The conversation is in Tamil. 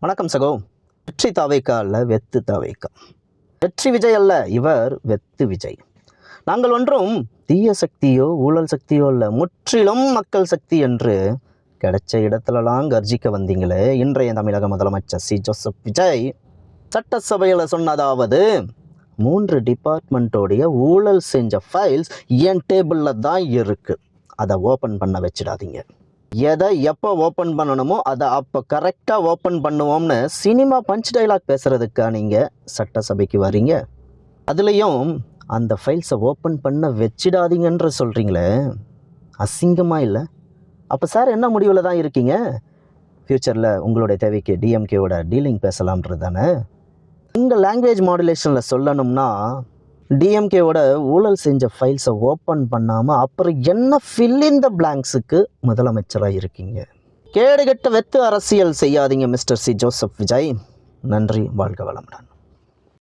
வணக்கம் சகோ. வெற்றி தாவேக்கா அல்ல, வெத்து தாவேக்கா. வெற்றி விஜய் அல்ல, இவர் வெத்து விஜய். நாங்கள் ஒன்றும் தீய சக்தியோ ஊழல் சக்தியோ அல்ல, முற்றிலும் மக்கள் சக்தி என்று கிடைச்ச இடத்துலலாம் கர்ஜிக்க வந்தீங்களே. இன்றைய தமிழக முதலமைச்சர் சி ஜோசப் விஜய் சட்டசபையில் சொன்னதாவது, 3 டிபார்ட்மெண்ட்டோடைய ஊழல் செஞ்ச ஃபைல்ஸ் என் டேபிளில் தான் இருக்குது, அதை ஓப்பன் பண்ண வச்சிடாதீங்க. எதை எப்போ ஓப்பன் பண்ணணுமோ அதை அப்போ கரெக்டாக ஓப்பன் பண்ணுவோம்னு சினிமா பஞ்ச் டைலாக் பேசுகிறதுக்கா நீங்கள் சட்டசபைக்கு வரீங்க? அதுலேயும் அந்த ஃபைல்ஸை ஓப்பன் பண்ண வச்சிடாதீங்கன்ற சொல்கிறீங்களே, அசிங்கமாக இல்லை? அப்போ சார் என்ன முடிவில் தான் இருக்கீங்க? ஃப்யூச்சரில் உங்களுடைய தேவைக்கு டிஎம்கேவோட டீலிங் பேசலாம்ன்றது தானே? உங்கள் லாங்குவேஜ் மாடுலேஷனில் சொல்லணும்னா, டிஎம்கேவோட ஊழல் செஞ்ச ஃபைல்ஸை ஓப்பன் பண்ணாமல் அப்புறம் என்ன ஃபில் இன் த பிளாங்க்ஸுக்கு முதலமைச்சராக இருக்கீங்க? கேடுகட்ட வெத்து அரசியல் செய்யாதீங்க மிஸ்டர் சி ஜோசப் விஜய். நன்றி, வாழ்க வளமுடன்.